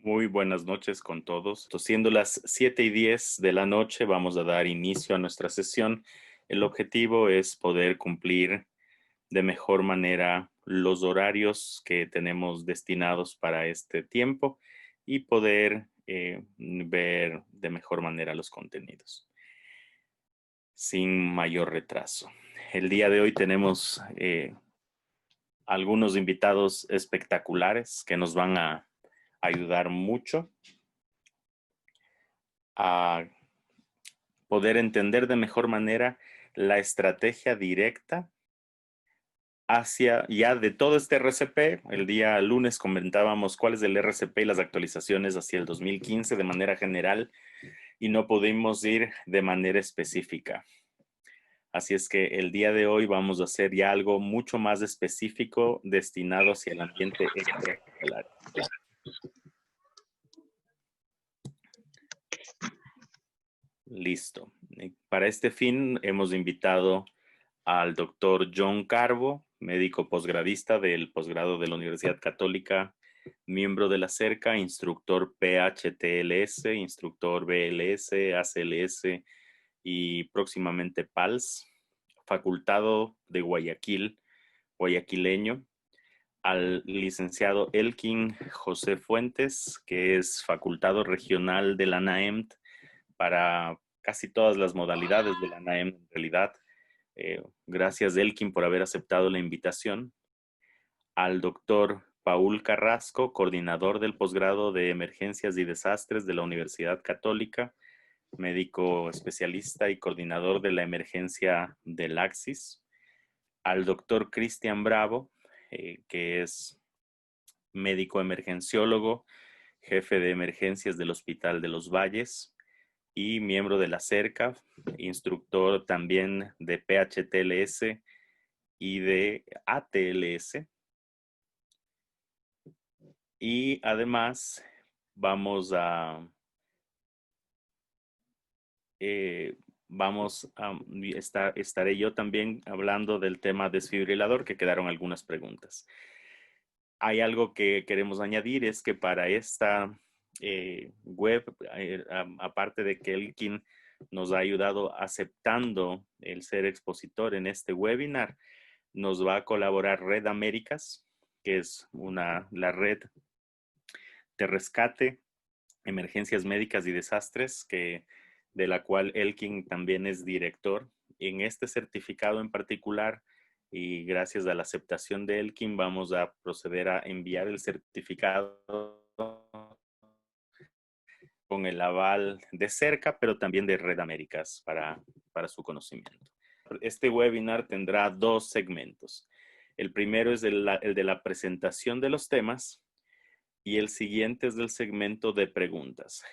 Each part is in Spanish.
Muy buenas noches con todos. Siendo las 7:10 de la noche, vamos a dar inicio a nuestra sesión. El objetivo es poder cumplir de mejor manera los horarios que tenemos destinados para este tiempo y poder ver de mejor manera los contenidos sin mayor retraso. El día de hoy tenemos algunos invitados espectaculares que nos van a ayudar mucho a poder entender de mejor manera la estrategia directa hacia ya de todo este RCP. El día lunes comentábamos cuál es el RCP y las actualizaciones hacia el 2015 de manera general y no pudimos ir de manera específica. Así es que el día de hoy vamos a hacer ya algo mucho más específico destinado hacia el ambiente extraescolar. Listo. Para este fin hemos invitado al doctor John Carbo, médico posgradista del posgrado de la Universidad Católica, miembro de la CERCA, instructor PHTLS, instructor BLS, ACLS y próximamente PALS, facultado de Guayaquil, guayaquileño, al licenciado Elkin José Fuentes, que es facultado regional de la NAEMT para casi todas las modalidades de la NAEMT en realidad. Gracias, Elkin, por haber aceptado la invitación. Al doctor Paul Carrasco, coordinador del posgrado de Emergencias y Desastres de la Universidad Católica, médico especialista y coordinador de la emergencia del Axis. Al doctor Cristian Bravo, que es médico emergenciólogo, jefe de emergencias del Hospital de los Valles y miembro de la CERCA, instructor también de PHTLS y de ATLS. Y además estaré yo también hablando del tema desfibrilador, que quedaron algunas preguntas. Hay algo que queremos añadir, es que para esta web, aparte de que Elkin nos ha ayudado aceptando el ser expositor en este webinar, nos va a colaborar Red Américas, que es la red de rescate, emergencias médicas y desastres, de la cual Elkin también es director. En este certificado en particular, y gracias a la aceptación de Elkin, vamos a proceder a enviar el certificado con el aval de CERCA, pero también de Red Américas para su conocimiento. Este webinar tendrá dos segmentos. El primero es el de la presentación de los temas y el siguiente es del segmento de preguntas.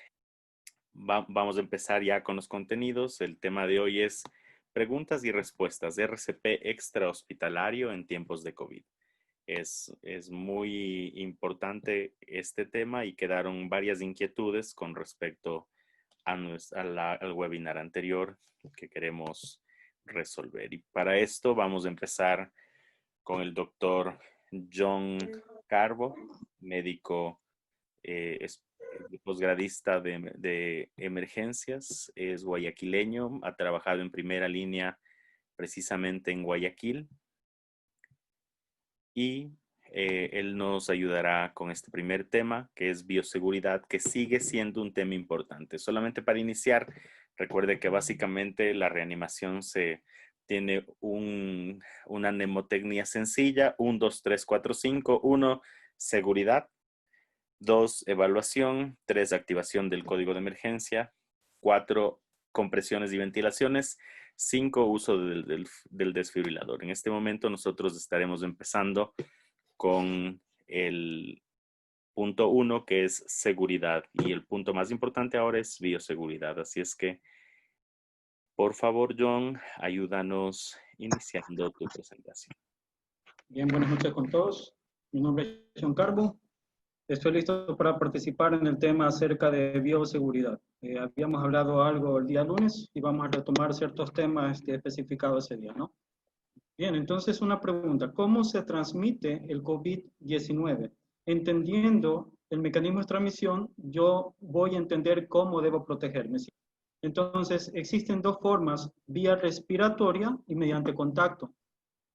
Vamos a empezar ya con los contenidos. El tema de hoy es preguntas y respuestas de RCP extrahospitalario en tiempos de COVID. Es muy importante este tema y quedaron varias inquietudes con respecto al webinar anterior que queremos resolver. Y para esto vamos a empezar con el doctor John Carbo, médico posgradista de emergencias, es guayaquileño, ha trabajado en primera línea precisamente en Guayaquil y él nos ayudará con este primer tema, que es bioseguridad, que sigue siendo un tema importante. Solamente para iniciar, recuerde que básicamente la reanimación tiene una mnemotecnia sencilla: 1, 2, 3, 4, 5. 1, seguridad. 2, evaluación. 3, activación del código de emergencia. 4, compresiones y ventilaciones. 5, uso del desfibrilador. En este momento nosotros estaremos empezando con el punto 1, que es seguridad. Y el punto más importante ahora es bioseguridad. Así es que, por favor, John, ayúdanos iniciando tu presentación. Bien, buenas noches con todos. Mi nombre es John Carbo. Estoy listo para participar en el tema acerca de bioseguridad. Habíamos hablado algo el día lunes y vamos a retomar ciertos temas especificados ese día, ¿no? Bien, entonces una pregunta. ¿Cómo se transmite el COVID-19? Entendiendo el mecanismo de transmisión, yo voy a entender cómo debo protegerme. ¿Sí? Entonces, existen dos formas, vía respiratoria y mediante contacto.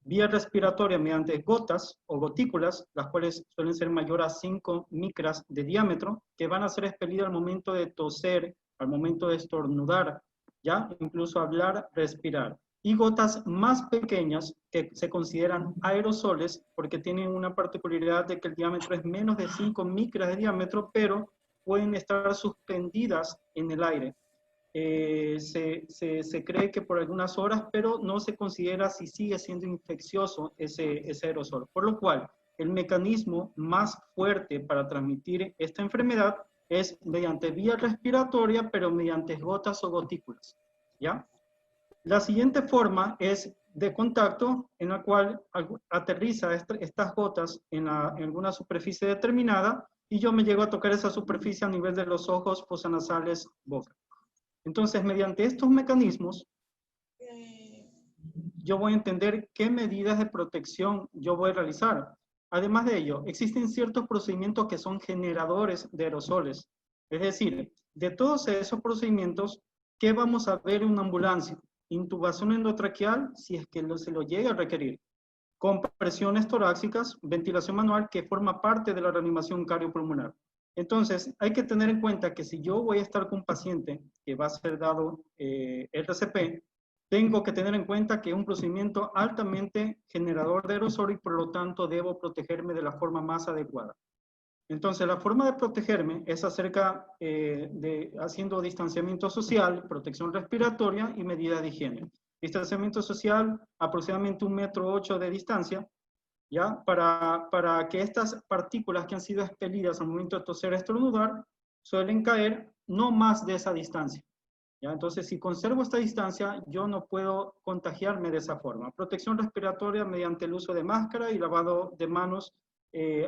Vía respiratoria mediante gotas o gotículas, las cuales suelen ser mayor a 5 micras de diámetro, que van a ser expelidas al momento de toser, al momento de estornudar, ¿ya? Incluso hablar, respirar. Y gotas más pequeñas que se consideran aerosoles porque tienen una particularidad de que el diámetro es menos de 5 micras de diámetro, pero pueden estar suspendidas en el aire. Se cree que por algunas horas, pero no se considera si sigue siendo infeccioso ese aerosol. Por lo cual, el mecanismo más fuerte para transmitir esta enfermedad es mediante vía respiratoria, pero mediante gotas o gotículas. ¿Ya? La siguiente forma es de contacto, en la cual aterriza estas gotas en alguna superficie determinada y yo me llego a tocar esa superficie a nivel de los ojos, fosas nasales, boca. Entonces, mediante estos mecanismos, yo voy a entender qué medidas de protección yo voy a realizar. Además de ello, existen ciertos procedimientos que son generadores de aerosoles. Es decir, de todos esos procedimientos, ¿qué vamos a ver en una ambulancia? Intubación endotraqueal, si es que se lo llega a requerir. Compresiones torácicas, ventilación manual, que forma parte de la reanimación cardiopulmonar. Entonces, hay que tener en cuenta que si yo voy a estar con un paciente que va a ser dado RCP, tengo que tener en cuenta que es un procedimiento altamente generador de aerosol y por lo tanto debo protegerme de la forma más adecuada. Entonces, la forma de protegerme es acerca haciendo distanciamiento social, protección respiratoria y medidas de higiene. Distanciamiento social, aproximadamente 1,8 m de distancia, ¿ya? Para que estas partículas que han sido expelidas al momento de toser o estornudar suelen caer no más de esa distancia, ¿ya? Entonces, si conservo esta distancia, yo no puedo contagiarme de esa forma. Protección respiratoria mediante el uso de máscara y lavado de manos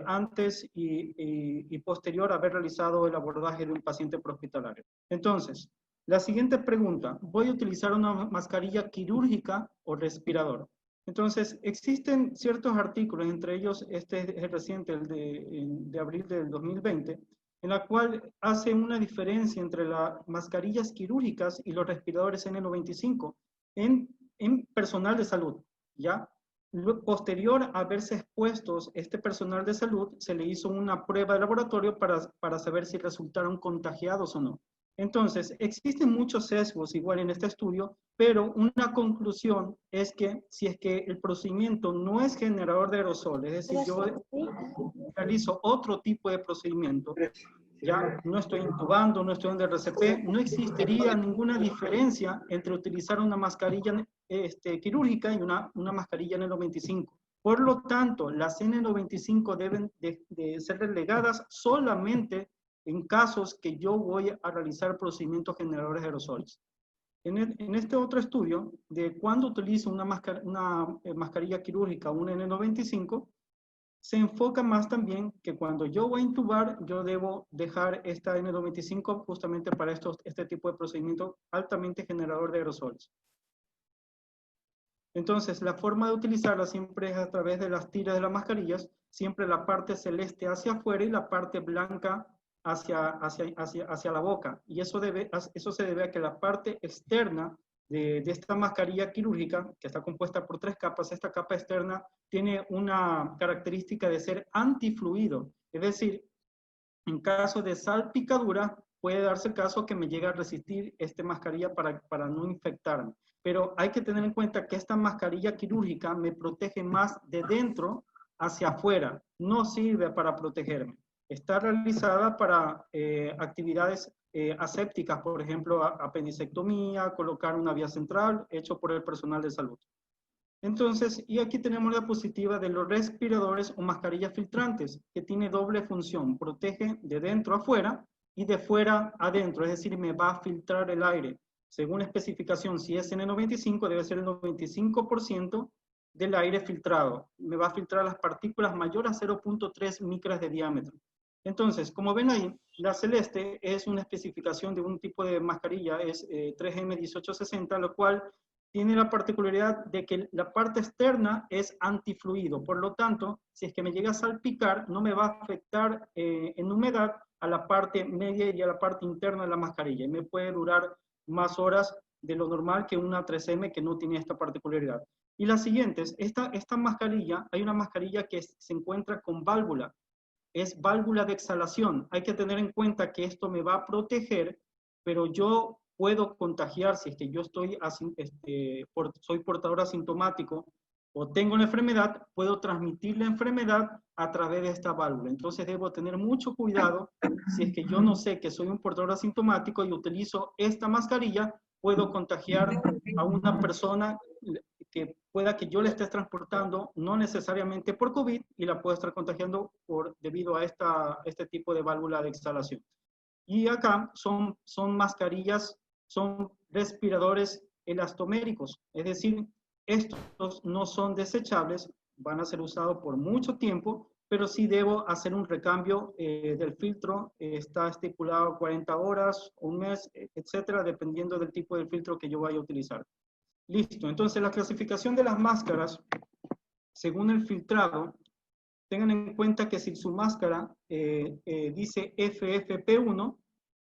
antes y posterior a haber realizado el abordaje de un paciente prehospitalario. Entonces, la siguiente pregunta, ¿voy a utilizar una mascarilla quirúrgica o respirador? Entonces, existen ciertos artículos, entre ellos este es reciente, el de abril del 2020, en la cual hace una diferencia entre las mascarillas quirúrgicas y los respiradores N95 en personal de salud, ¿ya? Posterior a haberse expuestos este personal de salud, se le hizo una prueba de laboratorio para saber si resultaron contagiados o no. Entonces, existen muchos sesgos igual en este estudio, pero una conclusión es que si es que el procedimiento no es generador de aerosol, es decir, yo realizo otro tipo de procedimiento, ya no estoy intubando, no estoy en RCP, no existiría ninguna diferencia entre utilizar una mascarilla quirúrgica y una mascarilla N95. Por lo tanto, las N95 deben de ser relegadas solamente en casos que yo voy a realizar procedimientos generadores de aerosoles. En este otro estudio, de cuando utilizo una mascarilla quirúrgica, una N95, se enfoca más también que cuando yo voy a intubar, yo debo dejar esta N95 justamente para este tipo de procedimiento altamente generador de aerosoles. Entonces, la forma de utilizarla siempre es a través de las tiras de las mascarillas, siempre la parte celeste hacia afuera y la parte blanca hacia la boca. Y eso se debe a que la parte externa de esta mascarilla quirúrgica, que está compuesta por 3 capas, esta capa externa tiene una característica de ser antifluido. Es decir, en caso de salpicadura, puede darse el caso que me llegue a resistir esta mascarilla para no infectarme. Pero hay que tener en cuenta que esta mascarilla quirúrgica me protege más de dentro hacia afuera, no sirve para protegerme. Está realizada para actividades asépticas, por ejemplo, apendicectomía, colocar una vía central, hecho por el personal de salud. Entonces, y aquí tenemos la diapositiva de los respiradores o mascarillas filtrantes, que tiene doble función, protege de dentro a afuera y de fuera adentro, es decir, me va a filtrar el aire. Según la especificación, si es N95, debe ser el 95% del aire filtrado. Me va a filtrar las partículas mayores a 0.3 micras de diámetro. Entonces, como ven ahí, la celeste es una especificación de un tipo de mascarilla, es 3M1860, lo cual tiene la particularidad de que la parte externa es antifluido. Por lo tanto, si es que me llega a salpicar, no me va a afectar en humedad a la parte media y a la parte interna de la mascarilla. Y me puede durar más horas de lo normal que una 3M que no tiene esta particularidad. Y las siguientes, esta mascarilla, hay una mascarilla que se encuentra con válvula. Es válvula de exhalación. Hay que tener en cuenta que esto me va a proteger, pero yo puedo contagiar si es que yo soy portador asintomático o tengo la enfermedad, puedo transmitir la enfermedad a través de esta válvula. Entonces debo tener mucho cuidado. Si es que yo no sé que soy un portador asintomático y utilizo esta mascarilla, puedo contagiar a una persona que pueda que yo le esté transportando, no necesariamente por COVID, y la pueda estar contagiando debido a este tipo de válvula de exhalación. Y acá son mascarillas, son respiradores elastoméricos, es decir, estos no son desechables, van a ser usados por mucho tiempo, pero sí debo hacer un recambio del filtro, está estipulado 40 horas, un mes, etcétera, dependiendo del tipo de filtro que yo vaya a utilizar. Listo, entonces la clasificación de las máscaras, según el filtrado, tengan en cuenta que si su máscara dice FFP1,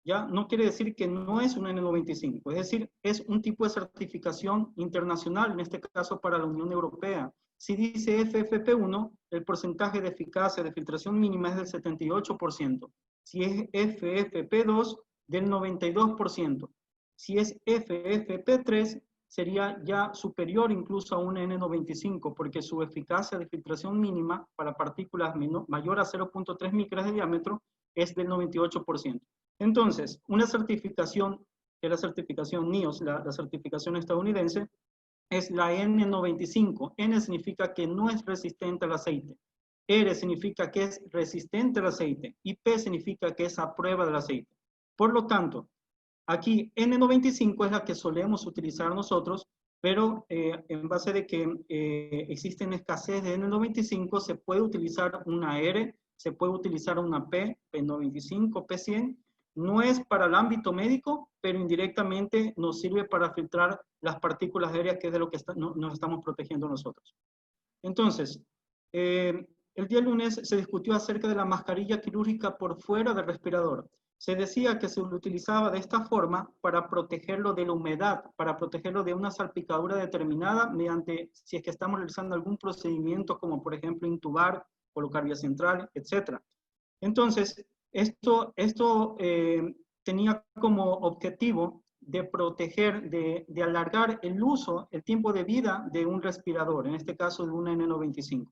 ya no quiere decir que no es un N95, es decir, es un tipo de certificación internacional, en este caso para la Unión Europea. Si dice FFP1, el porcentaje de eficacia de filtración mínima es del 78%. Si es FFP2, del 92%. Si es FFP3, sería ya superior incluso a un N95, porque su eficacia de filtración mínima para partículas mayor a 0.3 micras de diámetro es del 98%. Entonces, una certificación, que es la certificación NIOS, la certificación estadounidense, es la N95. N significa que no es resistente al aceite. R significa que es resistente al aceite. Y P significa que es a prueba del aceite. Por lo tanto, aquí N95 es la que solemos utilizar nosotros, pero en base de que existen escasez de N95, se puede utilizar una R, se puede utilizar una P, P95, P100. No es para el ámbito médico, pero indirectamente nos sirve para filtrar las partículas aéreas, que es de lo que nos estamos protegiendo nosotros. Entonces, el día lunes se discutió acerca de la mascarilla quirúrgica por fuera del respirador. Se decía que se utilizaba de esta forma para protegerlo de la humedad, para protegerlo de una salpicadura determinada mediante, si es que estamos realizando algún procedimiento como por ejemplo intubar, colocar vía central, etc. Entonces, esto tenía como objetivo de proteger, de alargar el uso, el tiempo de vida de un respirador, en este caso de una N95.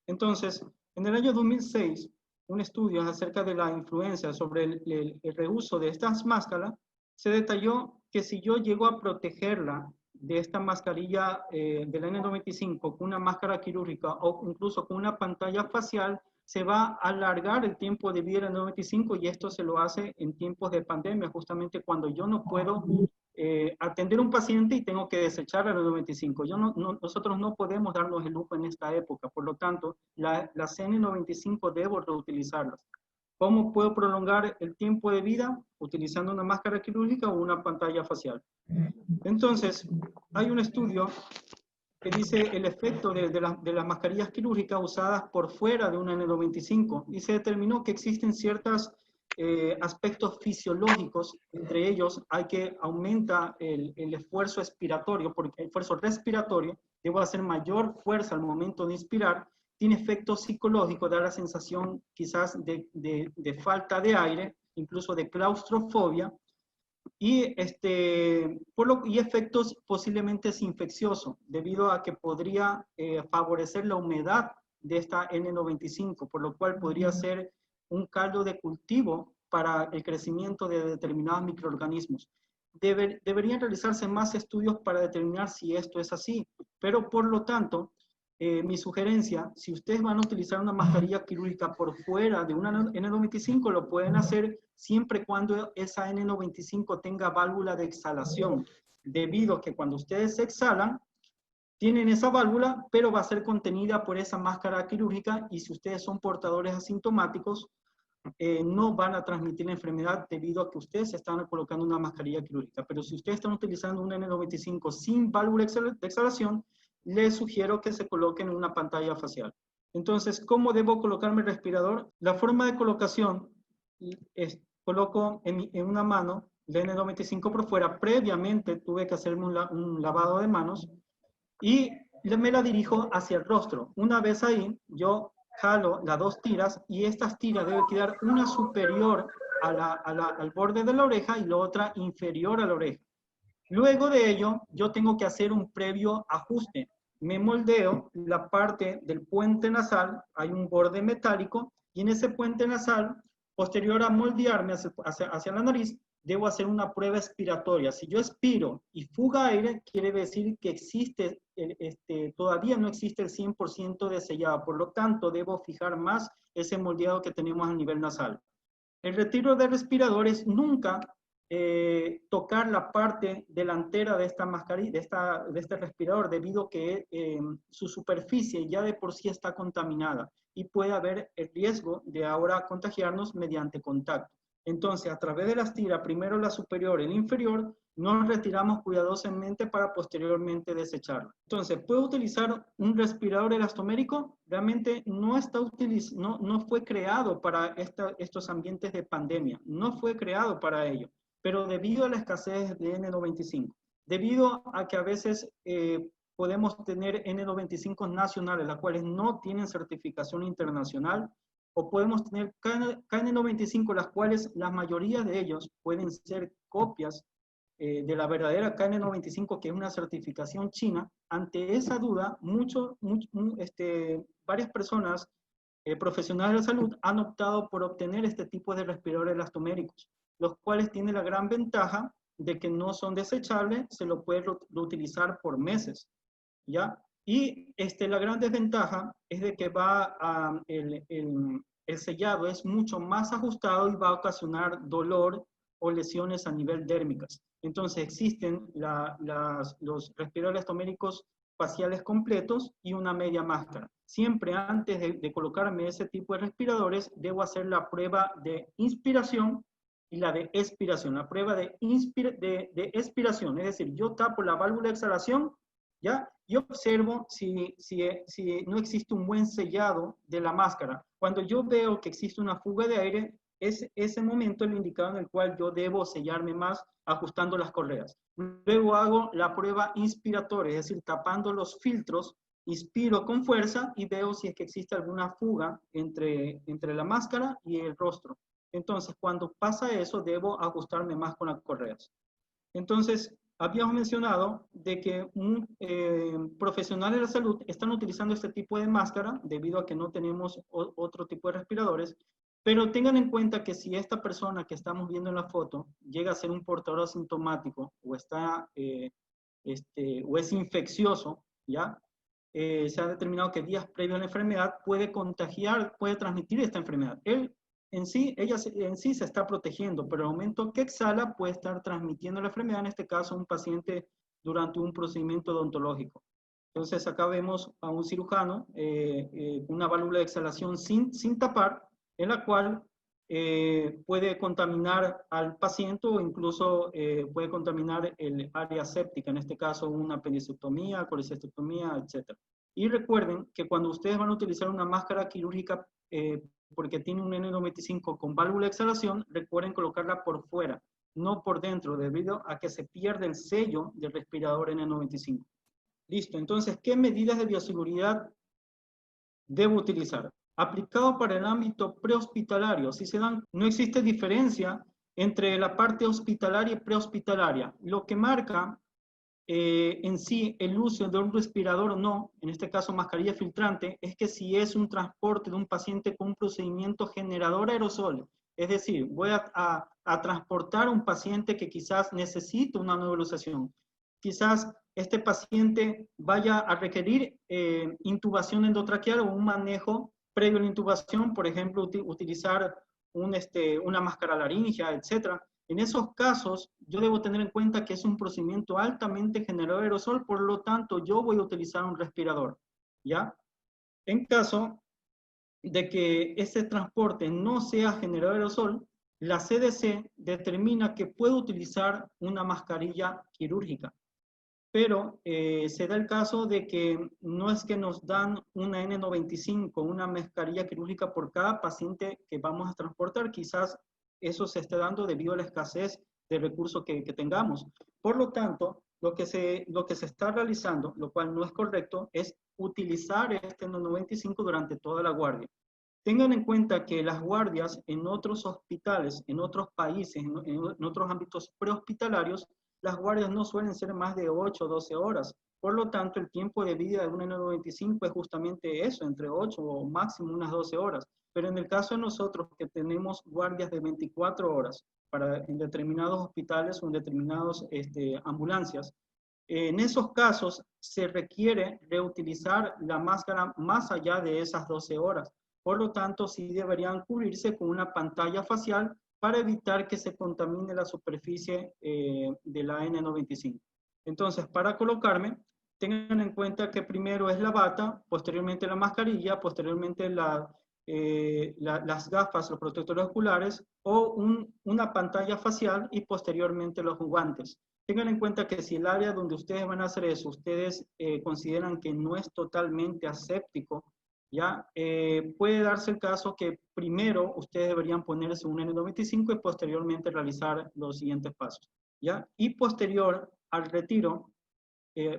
Entonces, en el año 2006, un estudio acerca de la influencia sobre el reuso de estas máscaras, se detalló que si yo llego a protegerla de esta mascarilla de la N95 con una máscara quirúrgica o incluso con una pantalla facial, se va a alargar el tiempo de vida del N95, y esto se lo hace en tiempos de pandemia, justamente cuando yo no puedo atender a un paciente y tengo que desechar el N95. Nosotros no podemos darnos el lujo en esta época, por lo tanto, las N95 debo reutilizarlas. ¿Cómo puedo prolongar el tiempo de vida? Utilizando una máscara quirúrgica o una pantalla facial. Entonces, hay un estudio que dice el efecto de las mascarillas quirúrgicas usadas por fuera de una N95, y se determinó que existen ciertos aspectos fisiológicos, entre ellos hay que aumenta el esfuerzo expiratorio, porque el esfuerzo respiratorio, debo hacer mayor fuerza al momento de inspirar, tiene efectos psicológicos, da la sensación quizás de falta de aire, incluso de claustrofobia, y efectos posiblemente infecciosos, debido a que podría favorecer la humedad de esta N95, por lo cual podría ser un caldo de cultivo para el crecimiento de determinados microorganismos. Deberían realizarse más estudios para determinar si esto es así, pero por lo tanto, mi sugerencia, si ustedes van a utilizar una mascarilla quirúrgica por fuera de una N95, lo pueden hacer siempre cuando esa N95 tenga válvula de exhalación, debido a que cuando ustedes exhalan, tienen esa válvula, pero va a ser contenida por esa máscara quirúrgica, y si ustedes son portadores asintomáticos, no van a transmitir la enfermedad debido a que ustedes están colocando una mascarilla quirúrgica. Pero si ustedes están utilizando un N95 sin válvula de exhalación, les sugiero que se coloquen en una pantalla facial. Entonces, ¿cómo debo colocarme el respirador? La forma de colocación es, coloco en una mano el N95 por fuera. Previamente tuve que hacerme un lavado de manos y me la dirijo hacia el rostro. Una vez ahí, yo jalo las dos tiras y estas tiras deben quedar una superior al borde de la oreja y la otra inferior a la oreja. Luego de ello, yo tengo que hacer un previo ajuste. Me moldeo la parte del puente nasal, hay un borde metálico, y en ese puente nasal, posterior a moldearme hacia la nariz, debo hacer una prueba expiratoria. Si yo expiro y fuga aire, quiere decir que existe, todavía no existe el 100% de sellado, por lo tanto, debo fijar más ese moldeado que tenemos a nivel nasal. El retiro de respiradores nunca tocar la parte delantera de esta mascarilla, de este respirador, debido a que su superficie ya de por sí está contaminada y puede haber el riesgo de ahora contagiarnos mediante contacto. Entonces, a través de las tiras, primero la superior y la inferior, nos retiramos cuidadosamente para posteriormente desecharlo. Entonces, ¿puedo utilizar un respirador elastomérico? Realmente no fue creado para estos ambientes de pandemia, no fue creado para ello, pero debido a la escasez de N95, debido a que a veces podemos tener N95 nacionales, las cuales no tienen certificación internacional, o podemos tener KN95, las cuales la mayoría de ellos pueden ser copias de la verdadera KN95, que es una certificación china. Ante esa duda, varias personas profesionales de la salud han optado por obtener este tipo de respiradores elastoméricos, los cuales tienen la gran ventaja de que no son desechables, se lo puede utilizar por meses, ¿ya? Y la gran desventaja es de que el sellado es mucho más ajustado y va a ocasionar dolor o lesiones a nivel dérmicas. Entonces existen los respiradores elastoméricos faciales completos y una media máscara. Siempre antes de colocarme ese tipo de respiradores, debo hacer la prueba de inspiración y la de expiración. La prueba de expiración, es decir, yo tapo la válvula de exhalación, ¿ya? Y observo si no existe un buen sellado de la máscara. Cuando yo veo que existe una fuga de aire, es ese momento el indicador en el cual yo debo sellarme más ajustando las correas. Luego hago la prueba inspiratoria, es decir, tapando los filtros, inspiro con fuerza y veo si es que existe alguna fuga entre la máscara y el rostro. Entonces, cuando pasa eso, debo ajustarme más con las correas. Entonces, habíamos mencionado de que profesionales de la salud están utilizando este tipo de máscara debido a que no tenemos otro tipo de respiradores, pero tengan en cuenta que si esta persona que estamos viendo en la foto llega a ser un portador asintomático o o es infeccioso, ¿ya? Se ha determinado que días previos a la enfermedad puede transmitir esta enfermedad. Ella en sí se está protegiendo, pero al momento que exhala puede estar transmitiendo la enfermedad, en este caso un paciente durante un procedimiento odontológico. Entonces acá vemos a un cirujano una válvula de exhalación sin tapar, en la cual puede contaminar al paciente o incluso puede contaminar el área séptica, en este caso una apendicectomía, colecistectomía, etc. Y recuerden que cuando ustedes van a utilizar una máscara quirúrgica porque tiene un N95 con válvula de exhalación, recuerden colocarla por fuera, no por dentro, debido a que se pierde el sello del respirador N95. Listo, entonces, ¿qué medidas de bioseguridad debo utilizar? Aplicado para el ámbito prehospitalario, si se dan, no existe diferencia entre la parte hospitalaria y prehospitalaria. Lo que marca en sí el uso de un respirador o no, en este caso mascarilla filtrante, es que si es un transporte de un paciente con un procedimiento generador aerosol, es decir, voy a transportar a un paciente que quizás necesite una nebulización, quizás este paciente vaya a requerir intubación endotraqueal o un manejo previo a la intubación, por ejemplo, utilizar una máscara laringea, etc. En esos casos, yo debo tener en cuenta que es un procedimiento altamente generador de aerosol, por lo tanto, yo voy a utilizar un respirador, ¿ya? En caso de que ese transporte no sea generador de aerosol, la CDC determina que puede utilizar una mascarilla quirúrgica. Pero se da el caso de que no es que nos dan una N95, una mascarilla quirúrgica por cada paciente que vamos a transportar. Quizás eso se esté dando debido a la escasez de recursos que tengamos. Por lo tanto, lo que se está realizando, lo cual no es correcto, es utilizar este N95 durante toda la guardia. Tengan en cuenta que las guardias en otros hospitales, en otros países, en otros ámbitos prehospitalarios, las guardias no suelen ser más de 8 o 12 horas. Por lo tanto, el tiempo de vida de un N95 es justamente eso, entre 8 o máximo unas 12 horas. Pero en el caso de nosotros que tenemos guardias de 24 horas en determinados hospitales o en determinadas ambulancias, en esos casos se requiere reutilizar la máscara más allá de esas 12 horas. Por lo tanto, sí deberían cubrirse con una pantalla facial para evitar que se contamine la superficie de la N95. Entonces, para colocarme, tengan en cuenta que primero es la bata, posteriormente la mascarilla, posteriormente las gafas, los protectores oculares o una pantalla facial y posteriormente los guantes. Tengan en cuenta que si el área donde ustedes van a hacer eso, ustedes consideran que no es totalmente aséptico, ¿ya? Puede darse el caso que primero ustedes deberían ponerse un N95 y posteriormente realizar los siguientes pasos, ¿ya? Y posterior al retiro,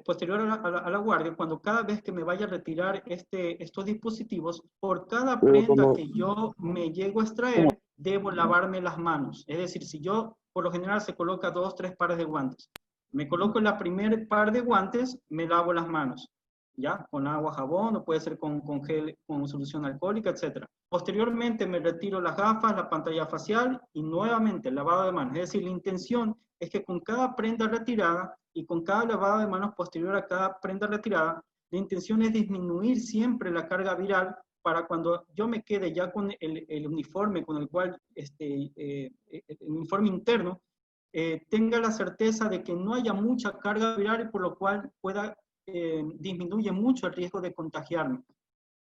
posterior a la guardia, cuando cada vez que me vaya a retirar estos dispositivos, por cada prenda que yo me llego a extraer, debo lavarme las manos. Es decir, si yo, por lo general, se coloca 2, 3 pares de guantes. Me coloco la primer par de guantes, me lavo las manos, ¿ya? Con agua, jabón, o puede ser con gel, con solución alcohólica, etc. Posteriormente me retiro las gafas, la pantalla facial y nuevamente el lavado de manos. Es decir, la intención es que con cada prenda retirada y con cada lavado de manos posterior a cada prenda retirada, la intención es disminuir siempre la carga viral para cuando yo me quede ya con el uniforme con el cual, el uniforme interno, tenga la certeza de que no haya mucha carga viral y por lo cual disminuye mucho el riesgo de contagiarme.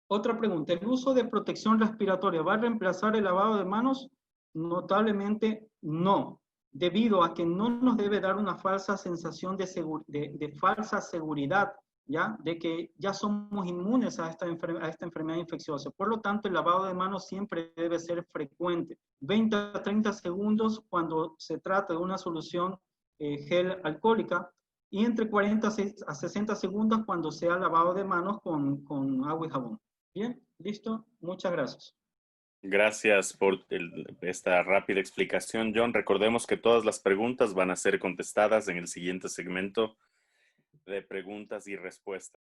Otra pregunta, ¿el uso de protección respiratoria va a reemplazar el lavado de manos? Notablemente no, debido a que no nos debe dar una falsa sensación de falsa seguridad, ¿ya? De que ya somos inmunes a esta enfermedad infecciosa. Por lo tanto, el lavado de manos siempre debe ser frecuente. 20 a 30 segundos cuando se trata de una solución gel alcohólica y entre 40 a 60 segundos cuando sea lavado de manos con agua y jabón. Bien, listo. Muchas gracias. Gracias por esta rápida explicación, John. Recordemos que todas las preguntas van a ser contestadas en el siguiente segmento de preguntas y respuestas.